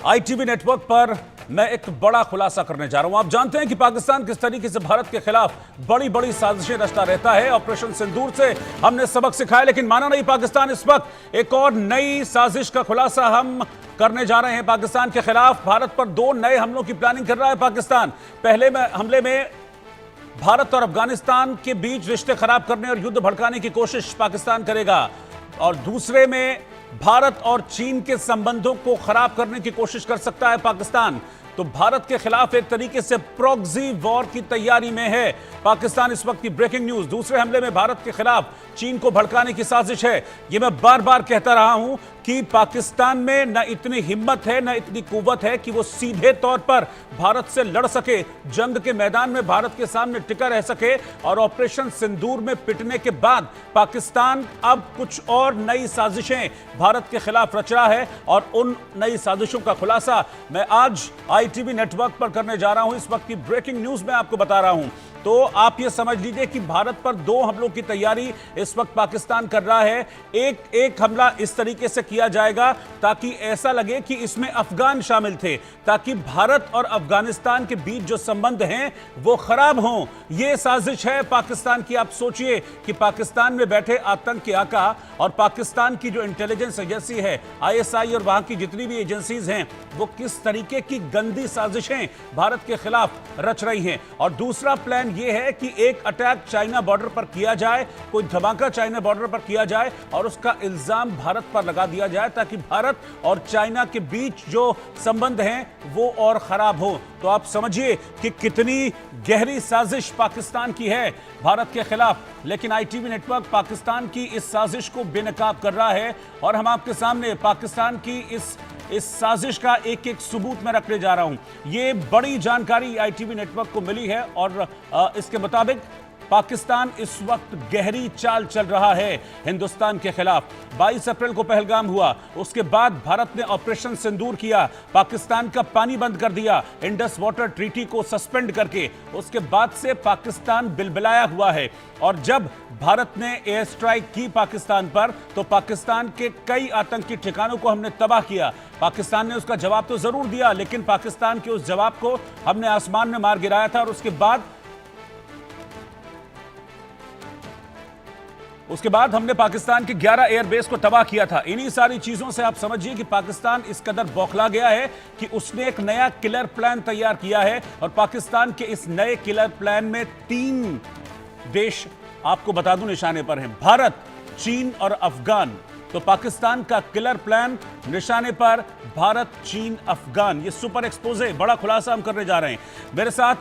ITV network पर मैं एक बड़ा खुलासा करने जा रहा हूं। आप जानते हैं कि पाकिस्तान किस तरीके से भारत के खिलाफ बड़ी बड़ी साजिशें रचता रहता है। ऑपरेशन सिंदूर से हमने सबक सिखाया, लेकिन माना नहीं पाकिस्तान। इस वक्त एक और नई साजिश का खुलासा हम करने जा रहे हैं पाकिस्तान के खिलाफ। भारत पर 2 नए हमलों की प्लानिंग कर रहा है पाकिस्तान। पहले हमले में भारत और अफगानिस्तान के बीच रिश्ते खराब करने और युद्ध भड़काने की कोशिश पाकिस्तान करेगा, और दूसरे में भारत और चीन के संबंधों को खराब करने की कोशिश कर सकता है पाकिस्तान। तो भारत के खिलाफ एक तरीके से प्रॉक्सी वॉर की तैयारी में है पाकिस्तान। इस वक्त की ब्रेकिंग न्यूज, दूसरे हमले में भारत के खिलाफ चीन को भड़काने की साजिश है। यह मैं बार बार कहता रहा हूं कि पाकिस्तान में न इतनी हिम्मत है, न इतनी कुव्वत है कि वो सीधे तौर पर भारत से लड़ सके, जंग के मैदान में भारत के सामने टिका रह सके। और ऑपरेशन सिंदूर में पिटने के बाद पाकिस्तान अब कुछ और नई साजिशें भारत के खिलाफ रच रहा है, और उन नई साजिशों का खुलासा मैं आज आईटीवी नेटवर्क पर करने जा रहा हूं। इस वक्त की ब्रेकिंग न्यूज में आपको बता रहा हूं। तो आप ये समझ लीजिए कि भारत पर 2 हमलों की तैयारी इस वक्त पाकिस्तान कर रहा है। एक हमला इस तरीके से किया जाएगा ताकि ऐसा लगे कि इसमें अफगान शामिल थे, ताकि भारत और अफगानिस्तान के बीच जो संबंध हैं वो खराब हों। यह साजिश है पाकिस्तान की। आप सोचिए कि पाकिस्तान में बैठे आतंक के आका और पाकिस्तान की जो इंटेलिजेंस एजेंसी है आईएसआई और वहां की जितनी भी एजेंसीज हैं, वो किस तरीके की गंदी साजिशें भारत के खिलाफ रच रही हैं। और दूसरा प्लान यह है कि एक अटैक चाइना बॉर्डर पर किया जाए, कोई धमाका चाइना बॉर्डर पर किया जाए और उसका इल्जाम भारत पर लगा दिया जाए, ताकि भारत और चाइना के बीच जो संबंध हैं वो और खराब हो। तो आप समझिए कि कितनी गहरी साजिश पाकिस्तान की है भारत के खिलाफ। लेकिन आईटीवी नेटवर्क पाकिस्तान की इस साजिश को बेनकाब कर रहा है, और हम आपके सामने पाकिस्तान की इस साजिश का एक एक सबूत में रखने जा रहा हूं। ये बड़ी जानकारी आईटीवी नेटवर्क को मिली है, और इसके मुताबिक पाकिस्तान इस वक्त गहरी चाल चल रहा है हिंदुस्तान के खिलाफ। 22 अप्रैल को पहलगाम हुआ, उसके बाद भारत ने ऑपरेशन सिंदूर किया, पाकिस्तान का पानी बंद कर दिया इंडस वाटर ट्रीटी को सस्पेंड करके। उसके बाद से पाकिस्तान बिलबिलाया हुआ है, और जब भारत ने एयर स्ट्राइक की पाकिस्तान पर, तो पाकिस्तान के कई आतंकी ठिकानों को हमने तबाह किया। पाकिस्तान ने उसका जवाब तो जरूर दिया, लेकिन पाकिस्तान के उस जवाब को हमने आसमान में मार गिराया था। और उसके बाद हमने पाकिस्तान के 11 एयरबेस को तबाह किया था। इन्हीं सारी चीजों से आप समझिए कि पाकिस्तान इस कदर बौखला गया है कि उसने एक नया किलर प्लान तैयार किया है। और पाकिस्तान के इस नए किलर प्लान में 3 देश आपको बता दूं निशाने पर हैं, भारत, चीन और अफगान। तो पाकिस्तान का किलर प्लान निशाने पर भारत, चीन, अफगान। ये सुपर एक्सपोजे, बड़ा खुलासा हम करने जा रहे हैं। मेरे साथ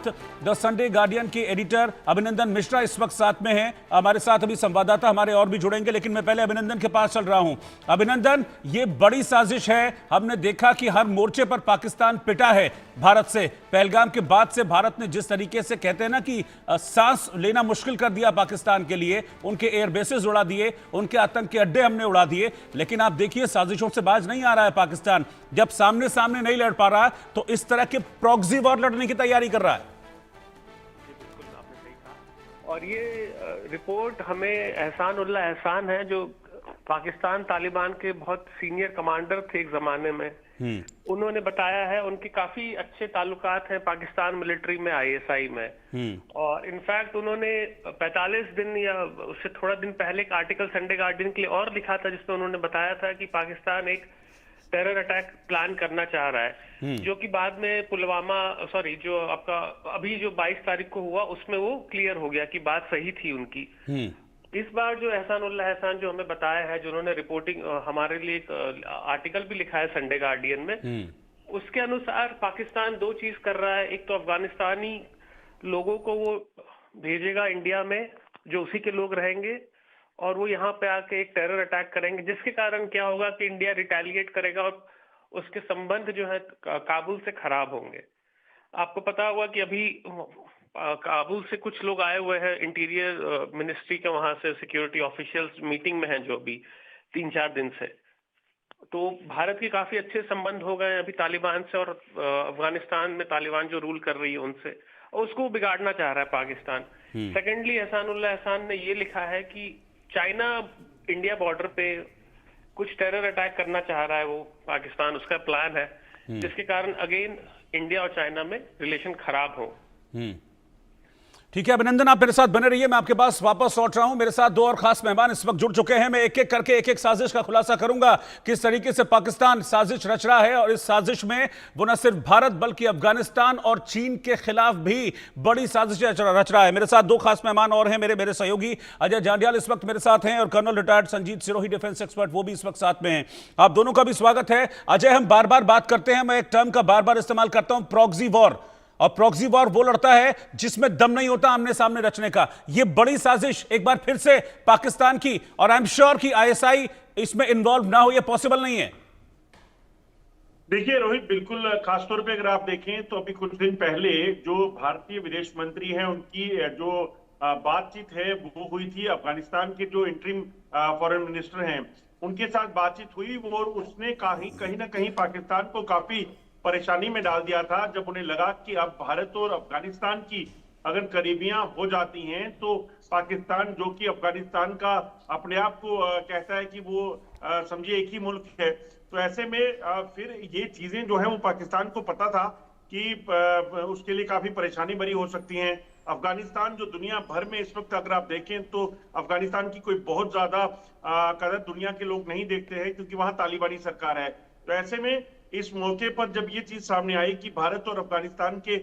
द संडे गार्डियन के एडिटर अभिनंदन मिश्रा इस वक्त साथ में हैं। हमारे साथ अभी संवाददाता हमारे और भी जुड़ेंगे, लेकिन मैं पहले अभिनंदन के पास चल रहा हूं। अभिनंदन, ये बड़ी साजिश है। हमने देखा कि हर मोर्चे पर पाकिस्तान पिटा है भारत से। पहलगाम के बाद से भारत ने जिस तरीके से, कहते हैं ना कि सांस लेना मुश्किल कर दिया पाकिस्तान के लिए, उनके एयरबेसेस उड़ा दिए, उनके आतंक के अड्डे हमने उड़ा दिए। लेकिन आप देखिए साजिशों से बाज नहीं आ रहा है पाकिस्तान। जब सामने सामने नहीं लड़ पा रहा, तो इस तरह के प्रॉक्सी वॉर लड़ने की तैयारी कर रहा है। बिल्कुल, आपने सही कहा। और ये रिपोर्ट हमें एहसान उल्लाह एहसान है, जो पाकिस्तान तालिबान के बहुत सीनियर कमांडर थे एक जमाने में, उन्होंने बताया है। उनके काफी अच्छे ताल्लुकात हैं पाकिस्तान मिलिट्री में, आईएसआई में। और इनफैक्ट उन्होंने 45 दिन या उससे थोड़ा दिन पहले एक आर्टिकल संडे गार्डियन के लिए और लिखा था, जिसमें उन्होंने बताया था कि पाकिस्तान एक टेरर अटैक प्लान करना चाह रहा है, जो कि बाद में जो आपका अभी जो 22 तारीख को हुआ, उसमें वो क्लियर हो गया कि बात सही थी उनकी। इस बार जो एहसान उल्लाह एहसान जो हमें बताया है, जो उन्होंने रिपोर्टिंग हमारे लिए एक आर्टिकल भी लिखा है संडे गार्डियन में, उसके अनुसार पाकिस्तान 2 चीज कर रहा है। एक तो अफगानिस्तानी लोगों को वो भेजेगा इंडिया में, जो उसी के लोग रहेंगे, और वो यहाँ पे आके एक टेरर अटैक करेंगे, जिसके कारण क्या होगा कि इंडिया रिटेलिएट करेगा और उसके संबंध जो है काबुल से खराब होंगे। आपको पता होगा कि अभी काबुल से कुछ लोग आए हुए हैं इंटीरियर मिनिस्ट्री के, वहां से सिक्योरिटी ऑफिशियल्स मीटिंग में हैं, जो अभी 3-4 दिन से। तो भारत के काफी अच्छे संबंध हो गए अभी तालिबान से, और अफगानिस्तान में तालिबान जो रूल कर रही है उनसे, और उसको बिगाड़ना चाह रहा है पाकिस्तान। सेकेंडली एहसान उल्लाह एहसान ने ये लिखा है कि चाइना इंडिया बॉर्डर पे कुछ टेरर अटैक करना चाह रहा है वो पाकिस्तान, उसका प्लान है। जिसके कारण अगेन इंडिया और चाइना में रिलेशन खराब हो। ठीक है अभिनंदन, आप मेरे साथ बने रहिए, मैं आपके पास वापस लौट रहा हूं। मेरे साथ दो और खास मेहमान इस वक्त जुड़ चुके हैं। मैं एक एक करके एक एक साजिश का खुलासा करूंगा, किस तरीके से पाकिस्तान साजिश रच रहा है, और इस साजिश में वो न सिर्फ भारत बल्कि अफगानिस्तान और चीन के खिलाफ भी बड़ी साजिश रच रहा है। मेरे साथ दो खास मेहमान और हैं, मेरे सहयोगी अजय जांडियाल इस वक्त मेरे साथ हैं, और colonel retired Sanjeet Sirohi defence expert वो भी इस वक्त साथ में हैं। आप दोनों का भी स्वागत है। अजय, हम बार बार बात करते हैं, मैं एक टर्म का बार बार इस्तेमाल करता हूं, प्रॉक्सी वॉर, और प्रॉक्सी वॉर वो लड़ता है जिसमें दम नहीं होता आमने सामने रचने का। ये बड़ी साजिश एक बार फिर से पाकिस्तान की, और आई एम श्योर कि आईएसआई इसमें इन्वॉल्व ना हो, ये पॉसिबल नहीं है। देखिए रोहित, बिल्कुल, खासतौर पे अगर आप देखें तो अभी कुछ दिन पहले जो भारतीय विदेश मंत्री हैं उनकी जो बातचीत है वो हुई थी अफगानिस्तान के जो इंटरिम फॉरेन मिनिस्टर हैं उनके साथ बातचीत हुई, और उसने कहीं ना कहीं पाकिस्तान को काफी परेशानी में डाल दिया था, जब उन्हें लगा कि अब भारत और अफगानिस्तान की अगर करीबियां हो जाती हैं तो पाकिस्तान, जो कि अफगानिस्तान का अपने आप को कहता है कि वो समझिए एक ही मुल्क है, तो ऐसे में फिर ये चीजें जो है वो पाकिस्तान को पता था कि उसके लिए काफी परेशानी भरी हो सकती हैं। अफगानिस्तान जो दुनिया भर में इस वक्त अगर आप देखें तो अफगानिस्तान की कोई बहुत ज्यादा कदर दुनिया के लोग नहीं देखते हैं, क्योंकि वहां तालिबानी सरकार है। तो ऐसे में इस मौके पर जब ये चीज सामने आई कि भारत और अफगानिस्तान के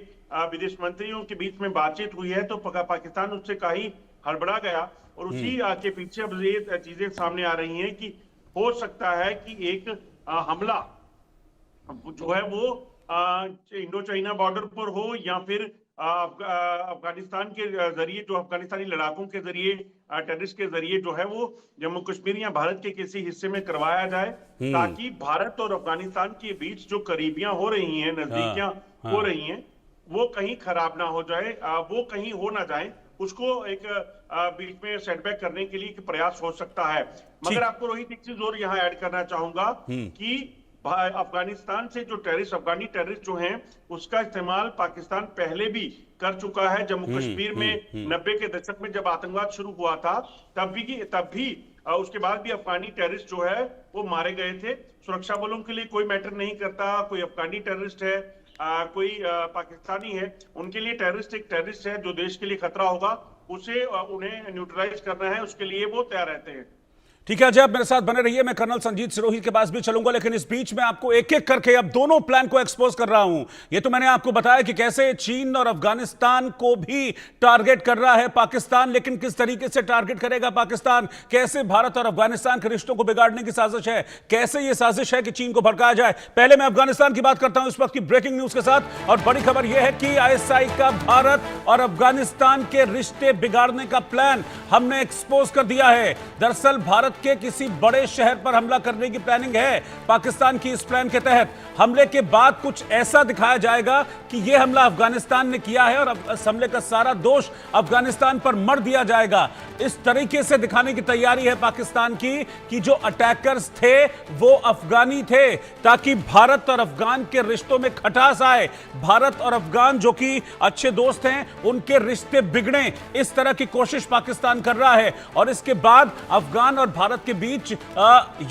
विदेश मंत्रियों के बीच में बातचीत हुई है, तो पाकिस्तान उससे कहीं हड़बड़ा गया, और उसी के पीछे अब ये चीजें सामने आ रही हैं कि हो सकता है कि एक हमला जो है वो इंडो चाइना बॉर्डर पर हो, या फिर अफगानिस्तान के जरिए, जो अफगानिस्तानी लड़ाकों के जरिए, टेररिस्ट के जरिए जो है वो जम्मू कश्मीर या भारत के किसी हिस्से में करवाया जाए, ताकि भारत और अफगानिस्तान के बीच जो करीबियां हो रही हैं, नजदीकियां हो रही हैं, वो कहीं खराब ना हो जाए, वो कहीं हो ना जाए, उसको एक बीच में सेटबैक करने के लिए प्रयास हो सकता है। मगर आपको रोहित एक चीज और यहाँ ऐड करना चाहूंगा कि अफगानिस्तान से जो अफगानी टेररिस्ट जो हैं उसका इस्तेमाल पाकिस्तान पहले भी कर चुका है। जम्मू कश्मीर में 90 के दशक में जब आतंकवाद शुरू हुआ था तब भी उसके बाद भी अफगानी टेररिस्ट जो है वो मारे गए थे। सुरक्षा बलों के लिए कोई मैटर नहीं करता, कोई अफगानी टेररिस्ट है, कोई पाकिस्तानी है, उनके लिए टेररिस्ट एक टेररिस्ट है। जो देश के लिए खतरा होगा उसे उन्हें न्यूट्रलाइज करना है, उसके लिए वो तैयार रहते हैं। ठीक है अजय, आप मेरे साथ बने रहिए, मैं कर्नल संजीत सिरोही के पास भी चलूंगा, लेकिन इस बीच में आपको एक एक करके अब दोनों प्लान को एक्सपोज कर रहा हूं। ये तो मैंने आपको बताया कि कैसे चीन और अफगानिस्तान को भी टारगेट कर रहा है पाकिस्तान, लेकिन किस तरीके से टारगेट करेगा पाकिस्तान, कैसे भारत और अफगानिस्तान के रिश्तों को बिगाड़ने की साजिश है, कैसे यह साजिश है कि चीन को भड़काया जाए। पहले मैं अफगानिस्तान की बात करता हूं इस वक्त की ब्रेकिंग न्यूज के साथ, और बड़ी खबर यह है कि आईएसआई का भारत और अफगानिस्तान के रिश्ते बिगाड़ने का प्लान हमने एक्सपोज कर दिया है। दरअसल भारत के किसी बड़े शहर पर हमला करने की प्लानिंग है पाकिस्तान की। इस प्लान के तहत हमले के बाद कुछ ऐसा दिखाया जाएगा कि यह हमला अफगानिस्तान ने किया है और इस हमले का सारा दोष अफगानिस्तान पर मढ़ दिया जाएगा। इस तरीके से दिखाने की तैयारी है पाकिस्तान की कि जो अटैकर्स थे वो अफगानी थे, ताकि भारत और अफगान के रिश्तों में खटास आए, भारत और अफगान जो कि अच्छे दोस्त हैं उनके रिश्ते बिगड़े। इस तरह की कोशिश पाकिस्तान कर रहा है, और इसके बाद अफगान और भारत के बीच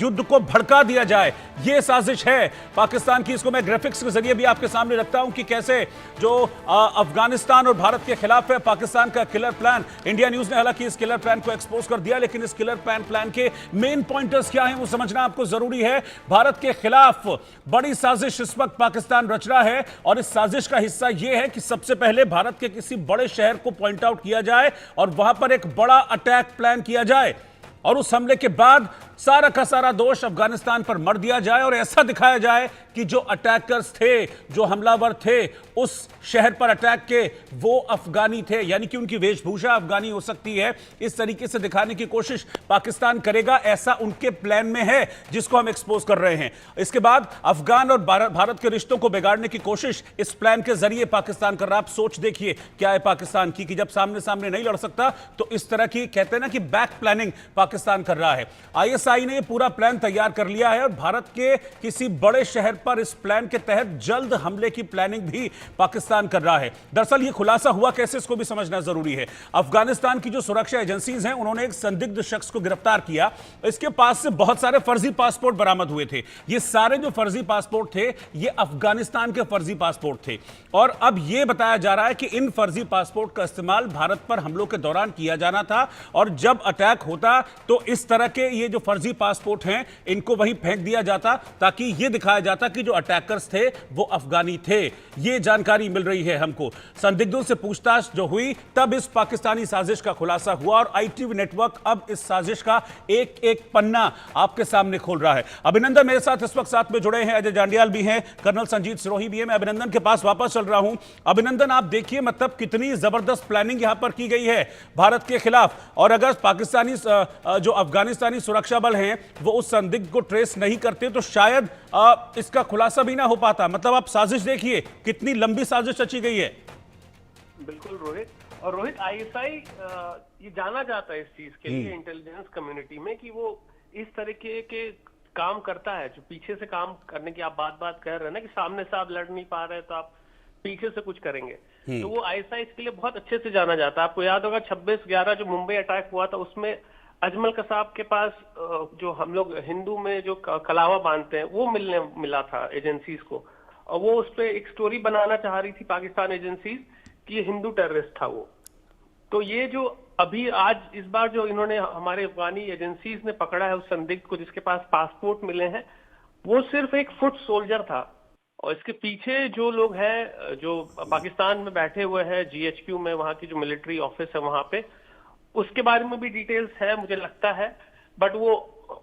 युद्ध को भड़का दिया जाए, यह साजिश है पाकिस्तान की। इसको मैं ग्राफिक्स के जरिए भी आपके सामने रखता हूं कि कैसे जो अफगानिस्तान और भारत के खिलाफ है पाकिस्तान का किलर प्लान। इंडिया न्यूज ने हालांकि इस किलर प्लान को एक्सपोज कर दिया, लेकिन इस किलर प्लान के मेन पॉइंटर्स क्या हैं वो समझना आपको जरूरी है। भारत के खिलाफ बड़ी साजिश इस वक्त पाकिस्तान रच रहा है, और इस साजिश का हिस्सा यह है कि सबसे पहले भारत के किसी बड़े शहर को पॉइंट आउट किया जाए और वहां पर एक बड़ा अटैक प्लान किया जाए, और उस हमले के बाद सारा का सारा दोष अफगानिस्तान पर मढ़ दिया जाए, और ऐसा दिखाया जाए कि जो अटैकर्स थे, जो हमलावर थे उस शहर पर अटैक के, वो अफगानी थे, यानी कि उनकी वेशभूषा अफगानी हो सकती है। इस तरीके से दिखाने की कोशिश पाकिस्तान करेगा, ऐसा उनके प्लान में है जिसको हम एक्सपोज कर रहे हैं। इसके बाद अफगान और भारत के रिश्तों को बिगाड़ने की कोशिश इस प्लान के जरिए पाकिस्तान कर रहा है। आप सोच देखिए क्या है पाकिस्तान की, कि जब सामने सामने नहीं लड़ सकता तो इस तरह की, कहते हैं ना कि बैक प्लानिंग पाकिस्तान कर रहा है। आईएसआई आईएसआई ने पूरा प्लान तैयार कर लिया है और भारत के किसी बड़े शहर पर इस प्लान के तहत जल्द हमले की प्लानिंग भी पाकिस्तान कर रहा है। दरअसल ये खुलासा हुआ कैसे, इसको भी समझना जरूरी है। अफगानिस्तान की जो सुरक्षा एजेंसीज हैं, उन्होंने एक संदिग्ध शख्स को गिरफ्तार किया। इसके पास से बहुत सारे फर्जी पासपोर्ट बरामद हुए थे। ये सारे जो फर्जी पासपोर्ट थे, ये अफगानिस्तान के फर्जी पासपोर्ट थे और अब यह बताया जा रहा है कि इन फर्जी पासपोर्ट का इस्तेमाल भारत पर हमलों के दौरान किया जाना था और जब अटैक होता तो इस तरह के ये जो फर्जी पासपोर्ट हैं, इनको वहीं फेंक दिया जाता ताकि यह दिखाया जाता कि जो अटैकर्स थे वो अफगानी थे। ये जानकारी मिल रही है हमको। संदिग्धों से पूछताछ जो हुई तब इस पाकिस्तानी साजिश का खुलासा हुआ और आईटीवी नेटवर्क अब इस साजिश का एक एक पन्ना आपके सामने खोल रहा है। अभिनंदन मेरे साथ इस वक्त साथ में जुड़े हैं, अजय जांडियाल भी हैं, कर्नल संजीत सिरोही भी है। मैं अभिनंदन के पास वापस चल रहा हूं। अभिनंदन, आप देखिए मतलब कितनी जबरदस्त प्लानिंग यहां पर की गई है भारत के खिलाफ, और अगर पाकिस्तानी जो अफगानिस्तानी सुरक्षा बल हैं वो उस संदिग्ध को ट्रेस नहीं करते तो शायद इसका खुलासा भी ना हो पाता। मतलब आप साजिश देखिए, कितनी लंबी साजिश रची गई है। बिल्कुल रोहित, और रोहित आईएसआई ये जाना जाता है इस चीज के लिए इंटेलिजेंस कम्युनिटी में कि वो इस तरीके के काम करता है, जो पीछे से काम करने की आप बात कह रहे हैं ना, कि सामने से आप लड़ नहीं पा रहे तो आप पीछे से कुछ करेंगे, तो वो आईएसआई इसके लिए बहुत अच्छे से जाना जाता है। आपको याद होगा 26/11 जो मुंबई अटैक हुआ था, उसमें अजमल कसाब के पास जो हम लोग हिंदू में जो कलावा बांधते हैं वो मिला था एजेंसीज को, और वो उस पर एक स्टोरी बनाना चाह रही थी पाकिस्तान एजेंसीज कि ये हिंदू टेररिस्ट था वो। तो ये जो अभी आज इस बार जो इन्होंने हमारे अफगानी एजेंसीज ने पकड़ा है उस संदिग्ध को जिसके पास पासपोर्ट मिले हैं, वो सिर्फ एक फुट सोल्जर था, और इसके पीछे जो लोग हैं जो पाकिस्तान में बैठे हुए हैं जीएचक्यू में, वहां की जो मिलिट्री ऑफिस है वहां पे, उसके बारे में भी डिटेल्स है मुझे लगता है, बट वो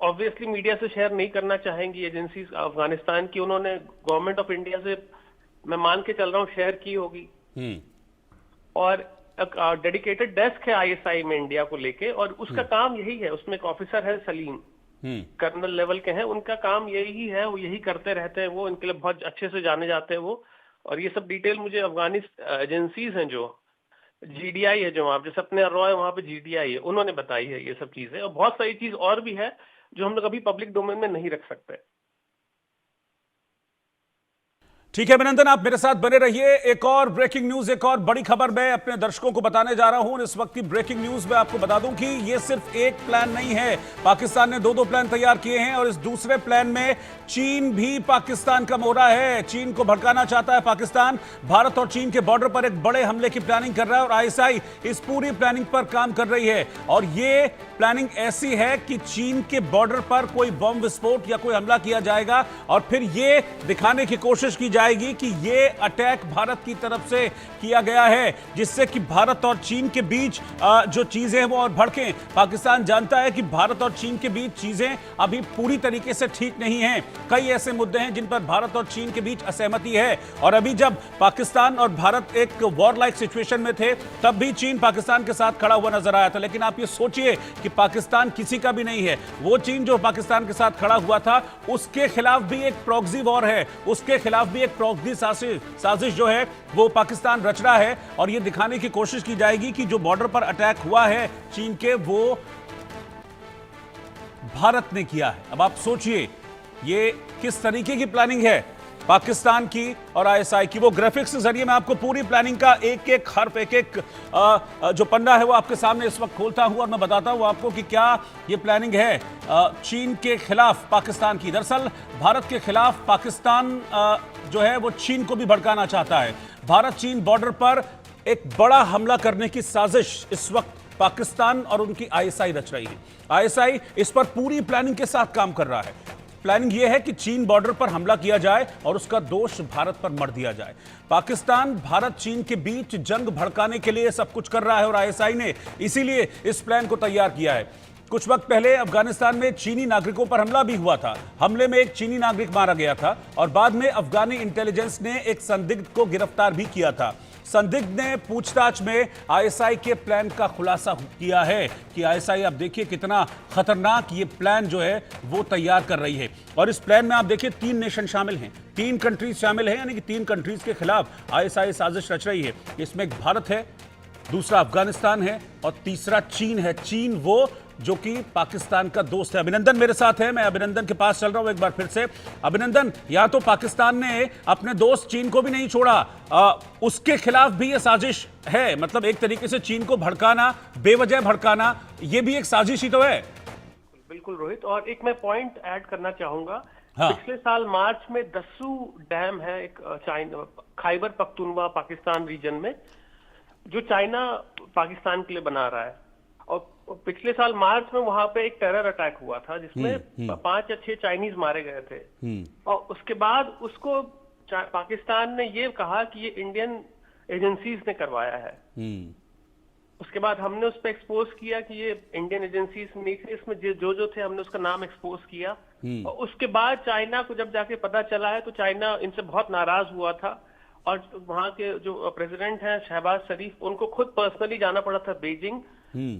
ऑब्वियसली मीडिया से शेयर नहीं करना चाहेंगी एजेंसीज अफगानिस्तान की। उन्होंने गवर्नमेंट ऑफ इंडिया से मैं मान के चल रहा हूँ शेयर की होगी, और डेडिकेटेड डेस्क है आईएसआई में इंडिया को लेके, और उसका काम यही है। उसमें एक ऑफिसर है सलीम, कर्नल लेवल के हैं, उनका काम यही है, वो यही करते रहते हैं, वो इनके लिए बहुत अच्छे से जाने जाते हैं वो। और ये सब डिटेल मुझे अफगानी एजेंसीज हैं, जो जीडीआई है, जो वहां जैसे अपने रॉय वहां पे जीडीआई है, उन्होंने बताई है ये सब चीजें, और बहुत सारी चीज और भी है जो हम लोग अभी पब्लिक डोमेन में नहीं रख सकते। ठीक है अभिनंदन, आप मेरे साथ बने रहिए। एक और ब्रेकिंग न्यूज, एक और बड़ी खबर मैं अपने दर्शकों को बताने जा रहा हूं। इस वक्त की ब्रेकिंग न्यूज में आपको बता दूं कि यह सिर्फ एक प्लान नहीं है, पाकिस्तान ने दो प्लान तैयार किए हैं, और इस दूसरे प्लान में चीन भी पाकिस्तान का मोहरा है। चीन को भड़काना चाहता है पाकिस्तान। भारत और चीन के बॉर्डर पर एक बड़े हमले की प्लानिंग कर रहा है और आईएसआई इस पूरी प्लानिंग पर काम कर रही है। और ये प्लानिंग ऐसी है कि चीन के बॉर्डर पर कोई बम विस्फोट या कोई हमला किया जाएगा और फिर ये दिखाने की कोशिश की जाएगी कि ये अटैक भारत की तरफ से किया गया है, जिससे कि भारत और चीन के बीच जो चीजें हैं वो और भड़कें। पाकिस्तान जानता है कि भारत और चीन के बीच चीजें अभी पूरी तरीके से ठीक नहीं हैं। कई ऐसे मुद्दे हैं जिन पर भारत और चीन के बीच असहमति है, और अभी जब पाकिस्तान और भारत एक वॉर लाइक सिचुएशन में थे तब भी चीन पाकिस्तान के साथ खड़ा हुआ नजर आया था। लेकिन आप ये सोचिए कि पाकिस्तान किसी का भी नहीं है। वो चीन जो पाकिस्तान के साथ खड़ा हुआ था उसके खिलाफ भी एक प्रॉक्सी वॉर है, उसके खिलाफ भी एक प्रॉक्सी साजिश जो है वो पाकिस्तान रच रहा है, और ये दिखाने की कोशिश की जाएगी कि जो बॉर्डर पर अटैक हुआ है चीन के, वो भारत ने किया है। अब आप सोचिए ये किस तरीके की प्लानिंग है पाकिस्तान की और आईएसआई की। वो ग्राफिक्स के जरिए मैं आपको पूरी प्लानिंग का एक एक हर्फ, एक एक जो पन्ना है वो आपके सामने इस वक्त खोलता हूं और मैं बताता हूं आपको कि क्या ये प्लानिंग है चीन के खिलाफ पाकिस्तान की। दरअसल भारत के खिलाफ पाकिस्तान जो है वो चीन को भी भड़काना चाहता है। भारत चीन बॉर्डर पर एक बड़ा हमला करने की साजिश इस वक्त पाकिस्तान और उनकी आईएसआई रच रही है। आईएसआई इस पर पूरी प्लानिंग के साथ काम कर रहा है। प्लानिंग यह है कि चीन बॉर्डर पर हमला किया जाए और उसका दोष भारत पर मढ़ दिया जाए। पाकिस्तान भारत चीन के बीच जंग भड़काने के लिए सब कुछ कर रहा है और आईएसआई ने इसीलिए इस प्लान को तैयार किया है। कुछ वक्त पहले अफगानिस्तान में चीनी नागरिकों पर हमला भी हुआ था। हमले में एक चीनी नागरिक मारा गया था और बाद में अफगानी इंटेलिजेंस ने एक संदिग्ध को गिरफ्तार भी किया था। संदिग्ध ने पूछताछ में आईएसआई के प्लान का खुलासा किया है कि आईएसआई आप देखिए कितना खतरनाक ये प्लान जो है वो तैयार कर रही है। और इस प्लान में आप देखिए 3 नेशन शामिल हैं, 3 कंट्रीज शामिल हैं, यानी कि 3 कंट्रीज के खिलाफ आईएसआई साजिश रच रही है। इसमें एक भारत है, दूसरा अफगानिस्तान है और तीसरा चीन है। चीन वो जो कि पाकिस्तान का दोस्त है। अभिनंदन मेरे साथ है, मैं अभिनंदन के पास चल रहा हूं एक बार फिर से। अभिनंदन, या तो पाकिस्तान ने अपने दोस्त चीन को भी नहीं छोड़ा, उसके खिलाफ भी यह साजिश है, मतलब एक तरीके से चीन को भड़काना, बेवजह भड़काना, यह भी एक साजिश ही तो है। बिल्कुल रोहित, और एक मैं पॉइंट ऐड करना चाहूंगा। हाँ। पिछले साल मार्च में दस्सू डैम है एक चाइना खैबर पख्तूनवा पाकिस्तान रीजन में, जो चाइना पाकिस्तान के लिए बना रहा है। और पिछले साल मार्च में वहां पे एक टेरर अटैक हुआ था जिसमें 5 या 6 चाइनीज मारे गए थे। और उसके बाद उसको पाकिस्तान ने ये कहा कि ये इंडियन एजेंसीज ने करवाया है। उसके बाद हमने उस पर एक्सपोज किया कि ये इंडियन एजेंसीज नहीं थे, इसमें जो थे हमने उसका नाम एक्सपोज किया। और उसके बाद चाइना को जब जाके पता चला है तो चाइना इनसे बहुत नाराज हुआ था, और वहां के जो प्रेसिडेंट हैं शहबाज शरीफ, उनको खुद पर्सनली जाना पड़ा था बीजिंग,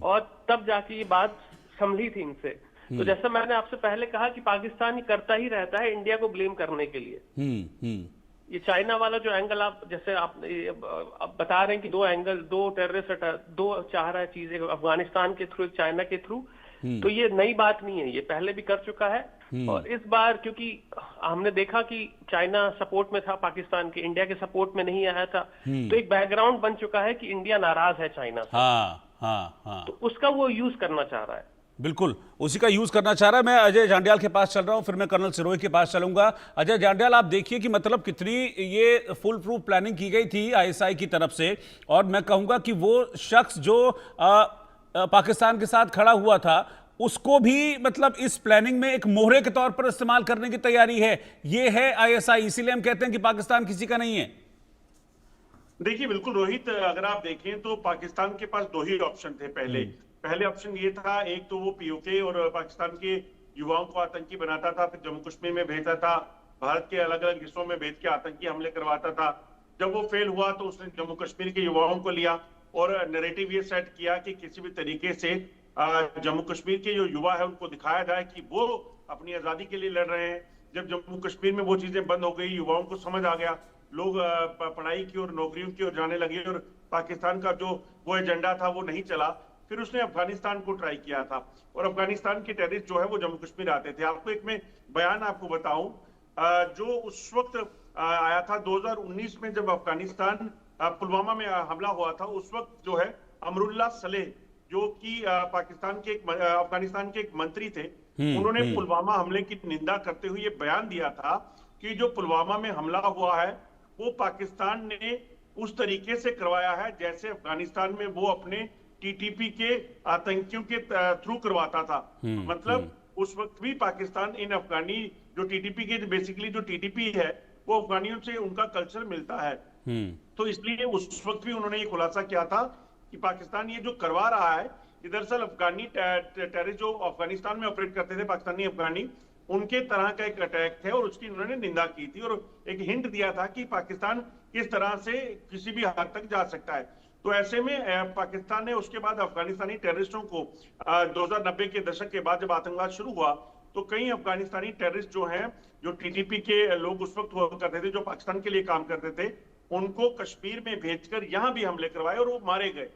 और तब जाके ये बात संभली थी इनसे। तो जैसा मैंने आपसे पहले कहा कि पाकिस्तान ही करता ही रहता है इंडिया को ब्लेम करने के लिए। ये चाइना वाला जो एंगल आप जैसे आप बता रहे हैं कि 2 एंगल, 2 टेररिस्ट अटैक, 2 चाह रहा है चीजें अफगानिस्तान के थ्रू, चाइना के थ्रू, तो ये नई बात नहीं है, ये पहले भी कर चुका है। और इस बार क्योंकि हमने देखा कि चाइना सपोर्ट में था पाकिस्तान के, इंडिया के सपोर्ट में नहीं आया था, तो एक बैकग्राउंड बन चुका है कि इंडिया नाराज है चाइना से। हाँ। तो उसका वो यूज करना चाह रहा है। बिल्कुल उसी का यूज करना चाह रहा है। मैं अजय जांड्याल के पास चल रहा हूं, फिर मैं कर्नल सिरोही के पास चलूंगा। अजय जांड्याल, आप देखिए कि मतलब कितनी ये फुल प्रूफ प्लानिंग की गई थी आईएसआई की तरफ से, और मैं कहूंगा कि वो शख्स जो पाकिस्तान के साथ खड़ा हुआ था, उसको भी मतलब इस प्लानिंग में एक मोहरे के तौर पर इस्तेमाल करने की तैयारी है। ये है आईएसआई, इसीलिए हम कहते हैं कि पाकिस्तान किसी का नहीं है। देखिए बिल्कुल रोहित, अगर आप देखें तो पाकिस्तान के पास 2 ही ऑप्शन थे। पहले ऑप्शन ये था, एक तो वो पीओके और पाकिस्तान के युवाओं को आतंकी बनाता था, फिर जम्मू कश्मीर में भेजता था, भारत के अलग अलग हिस्सों में भेज के आतंकी हमले करवाता था। जब वो फेल हुआ तो उसने जम्मू कश्मीर के युवाओं को लिया और नैरेटिव ये सेट किया कि किसी भी तरीके से जम्मू कश्मीर के जो युवा है उनको दिखाया जाए कि वो अपनी आजादी के लिए लड़ रहे हैं। जब जम्मू कश्मीर में वो चीजें बंद हो गई, युवाओं को समझ आ गया, लोग पढ़ाई की और नौकरियों की ओर जाने लगे और पाकिस्तान का जो वो एजेंडा था वो नहीं चला। फिर उसने अफगानिस्तान को ट्राई किया था, और अफगानिस्तान के टेररिस्ट जो है वो जम्मू कश्मीर आते थे। आपको एक मैं बयान आपको बताऊं, जो उस वक्त आया था 2019 में जब अफगानिस्तान पुलवामा में हमला हुआ था, उस वक्त जो है अमरुल्लाह सलेह, जो कि अफगानिस्तान के एक मंत्री थे, उन्होंने पुलवामा हमले की निंदा करते हुए ये बयान दिया था कि जो पुलवामा में हमला हुआ है वो पाकिस्तान ने उस तरीके से करवाया है जैसे अफगानिस्तान में वो अपने टीटीपी के आतंकियों के थ्रू करवाता था। मतलब उस वक्त भी पाकिस्तान इन अफगानी जो टीटीपी के बेसिकली जो टीटीपी है वो अफगानियों से उनका कल्चर मिलता है। तो इसलिए उस वक्त भी उन्होंने ये खुलासा किया था कि पाकिस्तान ये जो करवा रहा है, ये दरअसल अफगानी टेररिस्ट जो अफगानिस्तान में ऑपरेट करते थे, पाकिस्तानी अफगानी, उनके तरह का एक अटैक है, और उसकी उन्होंने निंदा की थी और एक हिंट दिया था कि पाकिस्तान किस तरह से किसी भी हद तक जा सकता है। तो ऐसे में पाकिस्तान ने उसके बाद अफगानिस्तानी टेररिस्टों को 2090 के दशक के बाद जब आतंकवाद शुरू हुआ तो कई अफगानिस्तानी टेररिस्ट जो हैं, जो टीटीपी के लोग उस वक्त हुआ करते थे, जो पाकिस्तान के लिए काम करते थे, उनको कश्मीर में भेजकर यहां भी हमले करवाए और वो मारे गए।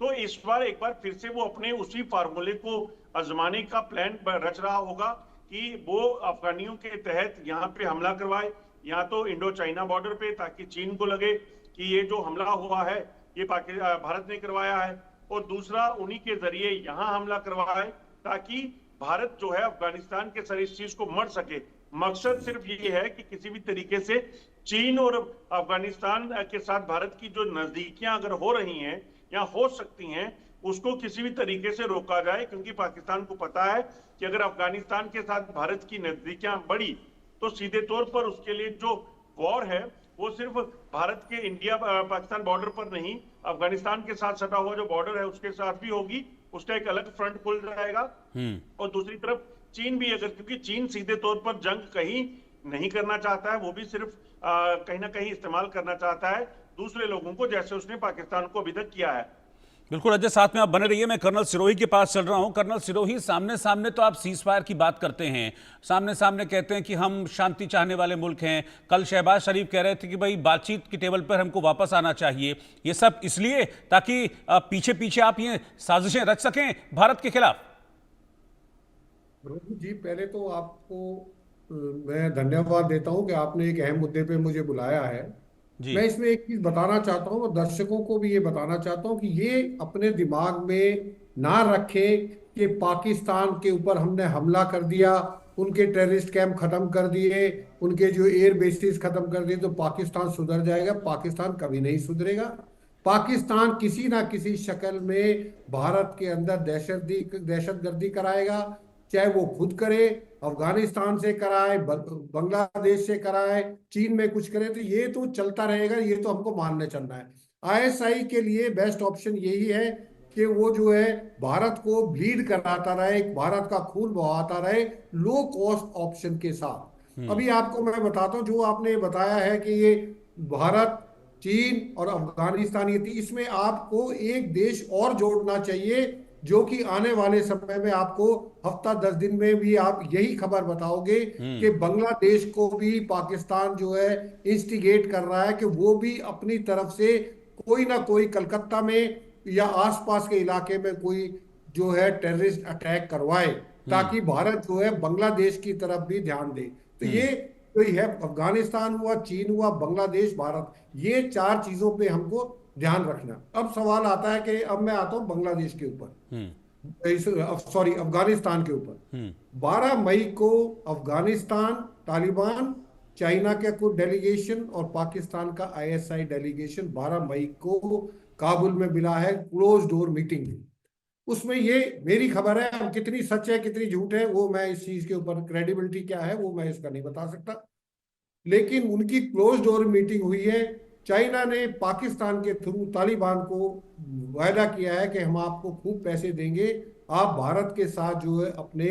तो इस बार एक बार फिर से वो अपने उसी फार्मूले को आजमाने का प्लान रच रहा होगा कि वो अफगानियों के तहत यहाँ पे हमला करवाए, या तो इंडो चाइना बॉर्डर पे, ताकि चीन को लगे कि ये जो हमला हुआ है ये भारत ने करवाया है, और दूसरा उन्हीं के जरिए यहाँ हमला करवाए ताकि भारत जो है अफगानिस्तान के सर इस चीज को मर सके। मकसद सिर्फ ये है कि किसी भी तरीके से चीन और अफगानिस्तान के साथ भारत की जो नजदीकियां अगर हो रही हैं या हो सकती हैं, उसको किसी भी तरीके से रोका जाए, क्योंकि पाकिस्तान को पता है कि अगर अफगानिस्तान के साथ भारत की नजदीकियां बढ़ी तो सीधे तौर पर उसके लिए जो वॉर है वो सिर्फ भारत के इंडिया पाकिस्तान बॉर्डर पर नहीं, अफगानिस्तान के साथ सटा हुआ जो बॉर्डर है उसके साथ भी होगी, उसका एक अलग फ्रंट खुल जाएगा। और दूसरी तरफ चीन भी, अगर क्योंकि चीन सीधे तौर पर जंग कहीं नहीं करना चाहता है, वो भी सिर्फ कहीं ना कहीं इस्तेमाल करना चाहता है दूसरे लोगों को, जैसे उसने पाकिस्तान को अभी तक किया है। बिल्कुल अजय, साथ में आप बने रहिए। मैं कर्नल सिरोही के पास चल रहा हूं। कर्नल सिरोही, सामने सामने तो आप सीज फायर की बात करते हैं, सामने सामने कहते हैं कि हम शांति चाहने वाले मुल्क हैं। कल शहबाज शरीफ कह रहे थे कि भाई बातचीत की टेबल पर हमको वापस आना चाहिए। ये सब इसलिए ताकि पीछे पीछे आप ये साजिशें रच सकें भारत के खिलाफ। रोहित जी, पहले तो आपको मैं धन्यवाद देता हूं कि आपने एक अहम मुद्दे पे मुझे बुलाया है। जी। मैं इसमें एक चीज बताना चाहता हूं और दर्शकों को भी ये बताना चाहता हूं कि ये अपने दिमाग में ना रखें कि पाकिस्तान के ऊपर हमने हमला कर दिया, उनके टेररिस्ट कैंप खत्म कर दिए, उनके जो एयर बेसिस खत्म कर दिए तो पाकिस्तान सुधर जाएगा। पाकिस्तान कभी नहीं सुधरेगा। पाकिस्तान किसी ना किसी शक्ल में भारत के अंदर दहशतगर्दी कराएगा, चाहे वो खुद करे, अफगानिस्तान से कराए, बांग्लादेश से कराए, चीन में कुछ करे, तो ये तो चलता रहेगा। ये तो हमको मानने चलना है। आईएसआई के लिए बेस्ट ऑप्शन यही है कि वो जो है भारत को ब्लीड कराता रहे, भारत का खून बहाता रहे, लो कॉस्ट ऑप्शन के साथ। अभी आपको मैं बताता हूँ, जो आपने बताया है कि ये भारत, चीन और अफगानिस्तान, ये इसमें आपको एक देश और जोड़ना चाहिए, जो कि आने वाले समय में आपको हफ्ता 10 दिन में भी आप यही खबर बताओगे कि बांग्लादेश को भी पाकिस्तान जो है इंस्टिगेट कर रहा है कि वो भी अपनी तरफ से कोई ना कोई कलकत्ता में या आसपास के इलाके में कोई जो है टेररिस्ट अटैक करवाए, ताकि भारत जो है बांग्लादेश की तरफ भी ध्यान दे। तो ये तो है, अफगानिस्तान हुआ, चीन हुआ, बांग्लादेश, भारत, ये चार चीजों पे हमको ध्यान रखना। अब सवाल आता है कि अब मैं आता हूं बांग्लादेश के ऊपर, सॉरी, अफगानिस्तान के ऊपर। 12 मई को अफगानिस्तान, तालिबान, चाइना का कोई डेलीगेशन और पाकिस्तान का आईएसआई डेलीगेशन 12 मई को काबुल में मिला है, क्लोज डोर मीटिंग में। उसमें ये मेरी खबर है, अब कितनी सच है कितनी झूठ है वो मैं इस चीज के ऊपर क्रेडिबिलिटी क्या है वो मैं इसका नहीं बता सकता, लेकिन उनकी क्लोज डोर मीटिंग हुई है। चाइना ने पाकिस्तान के थ्रू तालिबान को वायदा किया है कि हम आपको खूब पैसे देंगे, आप भारत के साथ जो है अपने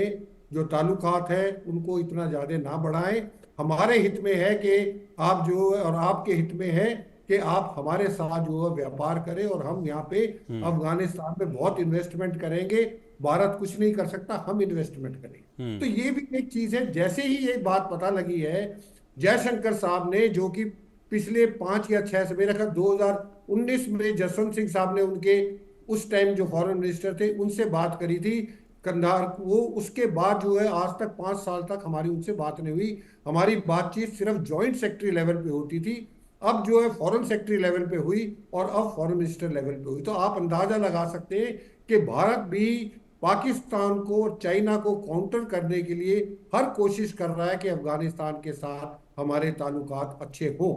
जो ताल्लुकात है उनको इतना ज्यादा ना बढ़ाएं। हमारे हित में है कि आप जो है, और आपके हित में है कि आप हमारे साथ जो है व्यापार करें, और हम यहाँ पे अफगानिस्तान में बहुत इन्वेस्टमेंट करेंगे। भारत कुछ नहीं कर सकता, हम इन्वेस्टमेंट करेंगे। तो ये भी एक चीज है। जैसे ही ये बात पता लगी है, जयशंकर साहब ने, जो कि पिछले 5 या 6 से, मेरा ख्याल 2019 में जसवंत सिंह साहब ने, उनके उस टाइम जो फॉरेन मिनिस्टर थे, उनसे बात करी थी कंधार वो। उसके बाद जो है आज तक 5 साल तक हमारी उनसे बात नहीं हुई। हमारी बातचीत सिर्फ जॉइंट सेक्रेटरी लेवल पे होती थी, अब जो है फॉरेन सेक्रेटरी लेवल पे हुई, और अब फॉरेन मिनिस्टर लेवल पे हुई। तो आप अंदाजा लगा सकते हैं कि भारत भी पाकिस्तान को और चाइना को काउंटर करने के लिए हर कोशिश कर रहा है कि अफगानिस्तान के साथ हमारे ताल्लुकात अच्छे हो।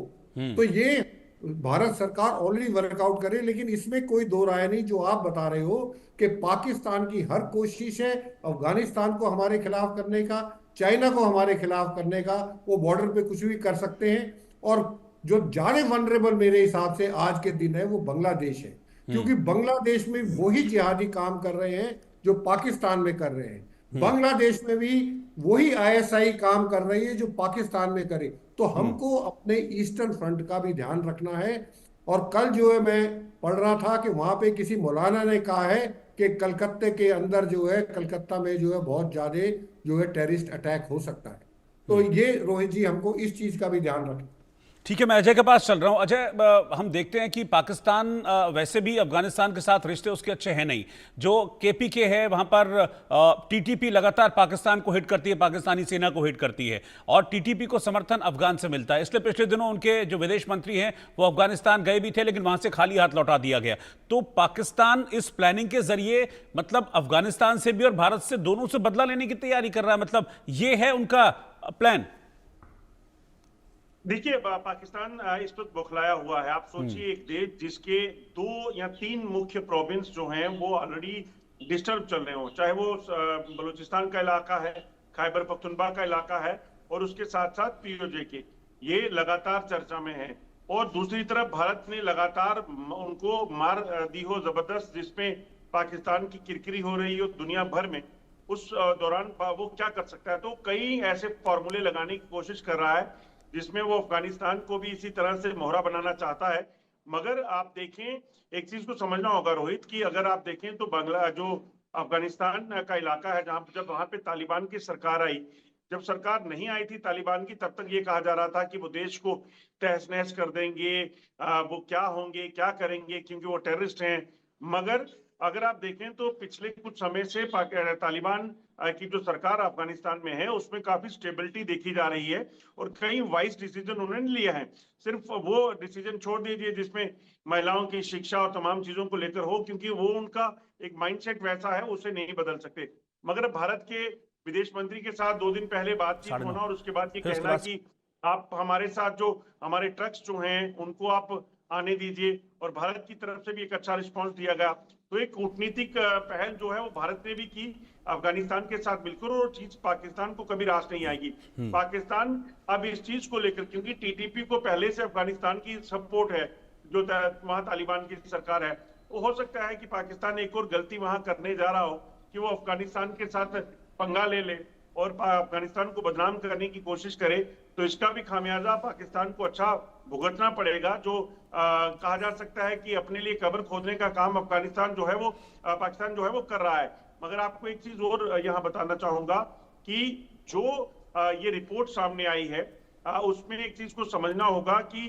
तो ये भारत सरकार ऑलरेडी वर्कआउट करे, लेकिन इसमें कोई दो राय नहीं, जो आप बता रहे हो कि पाकिस्तान की हर कोशिश है अफगानिस्तान को हमारे खिलाफ करने का, चाइना को हमारे खिलाफ करने का। वो बॉर्डर पे कुछ भी कर सकते हैं। और जो ज्यादा वनरेबल मेरे हिसाब से आज के दिन है वो बांग्लादेश है, क्योंकि बांग्लादेश में वही जिहादी काम कर रहे हैं जो पाकिस्तान में कर रहे हैं। बांग्लादेश में भी वही आईएसआई काम कर रही है जो पाकिस्तान में करे। तो हमको अपने ईस्टर्न फ्रंट का भी ध्यान रखना है। और कल जो है मैं पढ़ रहा था कि वहां पे किसी मौलाना ने कहा है कि कलकत्ते के अंदर जो है, कलकत्ता में जो है बहुत ज्यादा जो है टेररिस्ट अटैक हो सकता है। तो ये रोहित जी हमको इस चीज का भी ध्यान रखना। ठीक है, मैं अजय के पास चल रहा हूं। अजय, हम देखते हैं कि पाकिस्तान वैसे भी अफगानिस्तान के साथ रिश्ते उसके अच्छे हैं नहीं। जो केपीके है वहां पर टीटीपी लगातार पाकिस्तान को हिट करती है, पाकिस्तानी सेना को हिट करती है, और टीटीपी को समर्थन अफगान से मिलता है। इसलिए पिछले दिनों उनके जो विदेश मंत्री हैं वो अफगानिस्तान गए भी थे, लेकिन वहां से खाली हाथ लौटा दिया गया। तो पाकिस्तान इस प्लानिंग के जरिए मतलब अफगानिस्तान से भी और भारत से, दोनों से बदला लेने की तैयारी कर रहा है, मतलब ये है उनका प्लान। देखिए, पाकिस्तान इस वक्त बौखलाया हुआ है। आप सोचिए, एक देश जिसके 2 या 3 मुख्य प्रोविंस जो हैं वो ऑलरेडी डिस्टर्ब चल रहे हो, चाहे वो बलूचिस्तान का इलाका है, खैबर पख्तूनख्वा का इलाका है, और उसके साथ साथ पीओजे के, ये लगातार चर्चा में है। और दूसरी तरफ भारत ने लगातार उनको मार दी हो जबरदस्त, जिसमें पाकिस्तान की किरकिरी हो रही हो दुनिया भर में। उस दौरान वो क्या कर सकता है? तो कई ऐसे फॉर्मूले लगाने की कोशिश कर रहा है जिसमें वो अफगानिस्तान को भी इसी तरह से मोहरा बनाना चाहता है। मगर आप देखें, एक चीज को समझना होगा रोहित, कि अगर आप देखें तो जो अफगानिस्तान का इलाका है, जहां जब वहां पे तालिबान की सरकार आई, जब सरकार नहीं आई थी तालिबान की, तब तक ये कहा जा रहा था कि वो देश को तहस नहस कर देंगे, वो क्या होंगे क्या करेंगे, क्योंकि वो टेररिस्ट हैं। मगर अगर आप देखें तो पिछले कुछ समय से तालिबान की जो सरकार अफगानिस्तान में है उसमें काफी स्टेबिलिटी देखी जा रही है और कई वाइज डिसीजन उन्होंने लिए हैं। सिर्फ वो डिसीजन छोड़ दीजिए जिसमें महिलाओं की शिक्षा और तमाम चीजों को लेकर हो, क्योंकि वो उनका एक माइंडसेट वैसा है, उसे नहीं बदल सकते। मगर भारत के विदेश मंत्री के साथ 2 दिन पहले बातचीत होना और उसके बाद ये कहना कि आप हमारे साथ जो हमारे ट्रक्स जो हैं उनको आप आने दीजिए, और भारत की तरफ से भी एक अच्छा रिस्पांस दिया गया। तो एक कूटनीतिक पहल जो है वो भारत ने भी की अफगानिस्तान के साथ मिलकर, और चीज पाकिस्तान को कभी रास नहीं आएगी। पाकिस्तान अब इस चीज को लेकर, क्योंकि टीटीपी को पहले से अफगानिस्तान की सपोर्ट है, जो वहां तालिबान की सरकार है, तो हो सकता है कि पाकिस्तान एक और गलती वहां करने जा रहा हो कि वो अफगानिस्तान के साथ पंगा ले ले और अफगानिस्तान को बदनाम करने की कोशिश करे। तो इसका भी खामियाजा पाकिस्तान को अच्छा भुगतना पड़ेगा। जो कहा जा सकता है कि अपने लिए कब्र खोदने का काम अफगानिस्तान जो है वो पाकिस्तान जो है वो कर रहा है। मगर आपको एक चीज और यहाँ बताना चाहूंगा कि जो ये रिपोर्ट सामने आई है उसमें एक चीज को समझना होगा कि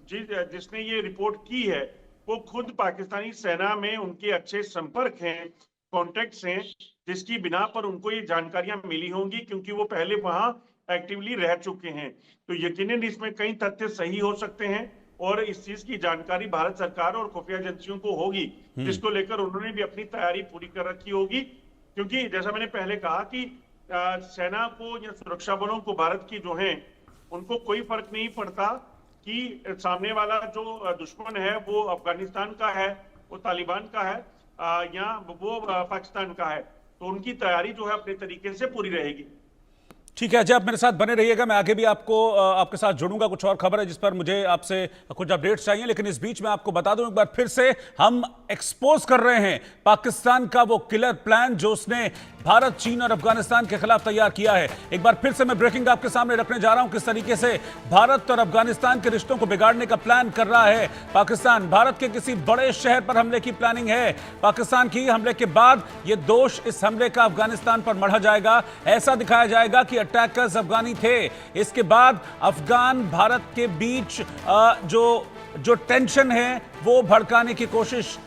जिसने ये रिपोर्ट की है वो खुद पाकिस्तानी सेना में उनके अच्छे संपर्क हैं, कॉन्टेक्ट्स हैं, जिसकी बिना पर उनको ये जानकारियां मिली होंगी, क्योंकि वो पहले वहां एक्टिवली रह चुके हैं। तो यकीनन इसमें कई तथ्य सही हो सकते हैं और इस चीज की जानकारी भारत सरकार और खुफिया एजेंसियों को होगी, जिसको लेकर उन्होंने भी अपनी तैयारी पूरी कर रखी होगी। क्योंकि जैसा मैंने पहले कहा कि सेना को या सुरक्षा बलों को भारत की जो है उनको कोई फर्क नहीं पड़ता कि सामने वाला जो दुश्मन है वो अफगानिस्तान का है, वो तालिबान का है या वो पाकिस्तान का है। तो उनकी तैयारी जो है अपने तरीके से पूरी रहेगी। ठीक है, अजय आप मेरे साथ बने रहिएगा, मैं आगे भी आपके साथ जुड़ूंगा। कुछ और खबर है जिस पर मुझे आपसे कुछ अपडेट्स चाहिए, लेकिन इस बीच में आपको बता दूं एक बार फिर से हम एक्सपोज कर रहे हैं पाकिस्तान का वो किलर प्लान जो उसने भारत, चीन और अफगानिस्तान के खिलाफ तैयार किया है। एक बार फिर से मैं ब्रेकिंग आपके सामने रखने जा रहा हूं, किस तरीके से भारत और अफगानिस्तान के रिश्तों को बिगाड़ने का प्लान कर रहा है पाकिस्तान। भारत के किसी बड़े शहर पर हमले की प्लानिंग है पाकिस्तान की। हमले के बाद यह दोष इस हमले का अफगानिस्तान पर मढ़ा जाएगा, ऐसा दिखाया जाएगा कि अटैकर्स अफगानी थे। इसके बाद अफगान भारत के बीच जो टेंशन है वो भड़काने की कोशिश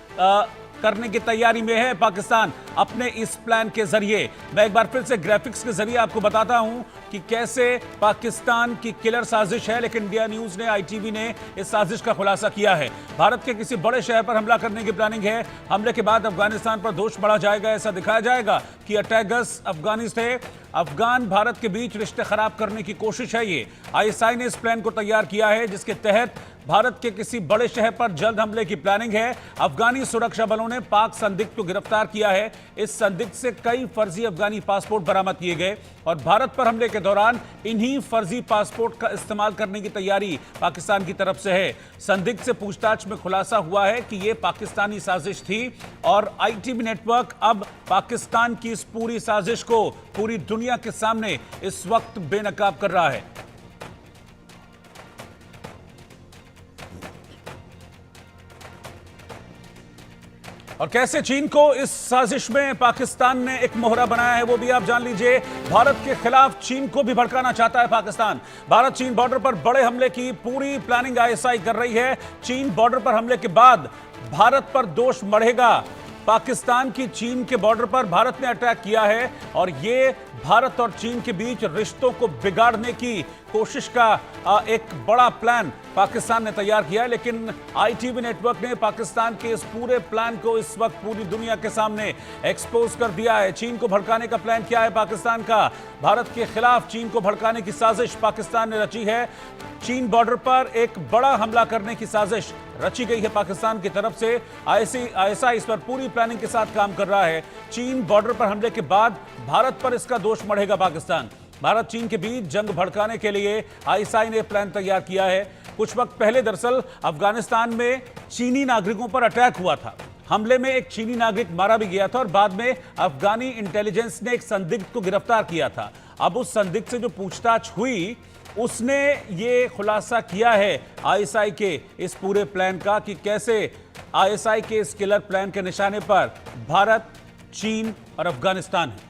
करने की तैयारी में है पाकिस्तान अपने इस प्लान के जरिए। मैं एक बार फिर से ग्राफिक्स के जरिए आपको बताता हूं कि कैसे पाकिस्तान की किलर साजिश है, लेकिन इंडिया न्यूज ने, ITV ने इस साजिश का खुलासा किया है। भारत के किसी बड़े शहर पर हमला करने की प्लानिंग है। हमले के बाद अफगानिस्तान पर दोष बढ़ा जाएगा, ऐसा दिखाया जाएगा कि अटैकर्स अफगानी थे। अफगान भारत के बीच रिश्ते खराब करने की कोशिश है ये। ISI ने इस प्लान को तैयार किया है, जिसके तहत भारत के किसी बड़े शहर पर जल्द हमले की प्लानिंग है। अफगानी सुरक्षा बलों ने पाक संदिग्ध को गिरफ्तार किया है। इस संदिग्ध से कई फर्जी अफगानी पासपोर्ट बरामद किए गए और भारत पर हमले के दौरान इन्हीं फर्जी पासपोर्ट का इस्तेमाल करने की तैयारी पाकिस्तान की तरफ से है। संदिग्ध से पूछताछ में खुलासा हुआ है कि यह पाकिस्तानी साजिश थी और ITV नेटवर्क अब पाकिस्तान की इस पूरी साजिश को पूरी दुनिया के सामने इस वक्त बेनकाब कर रहा है। और कैसे चीन को इस साजिश में पाकिस्तान ने एक मोहरा बनाया है वो भी आप जान लीजिए। भारत के खिलाफ चीन को भी भड़काना चाहता है पाकिस्तान। भारत चीन बॉर्डर पर बड़े हमले की पूरी प्लानिंग ISI कर रही है। चीन बॉर्डर पर हमले के बाद भारत पर दोष बढ़ेगा। पाकिस्तान की चीन के बॉर्डर पर भारत ने अटैक किया है और ये भारत और चीन के बीच रिश्तों को बिगाड़ने की कोशिश का एक बड़ा प्लान पाकिस्तान ने तैयार किया है। लेकिन ITV नेटवर्क ने पाकिस्तान के इस पूरे प्लान को इस वक्त पूरी दुनिया के सामने एक्सपोज कर दिया है। चीन को भड़काने का प्लान क्या है पाकिस्तान का? भारत के खिलाफ चीन को भड़काने की साजिश पाकिस्तान ने रची है। चीन बॉर्डर पर एक बड़ा हमला करने की साजिश रची गई है पाकिस्तान की तरफ से। ISI इस पर पूरी प्लानिंग के साथ काम कर रहा है। चीन बॉर्डर पर हमले के बाद भारत पर इसका दोष मढ़ेगा पाकिस्तान। भारत चीन के बीच जंग भड़काने के लिए ISI ने प्लान तैयार किया है। कुछ वक्त पहले दरअसल अफगानिस्तान में चीनी नागरिकों पर अटैक हुआ था। हमले में एक चीनी नागरिक मारा भी गया था और बाद में अफगानी इंटेलिजेंस ने एक संदिग्ध को गिरफ्तार किया था। अब उस संदिग्ध से जो पूछताछ हुई उसने ये खुलासा किया है ISI के इस पूरे प्लान का कि कैसे ISI के इस किलर प्लान के निशाने पर भारत, चीन और अफगानिस्तान है।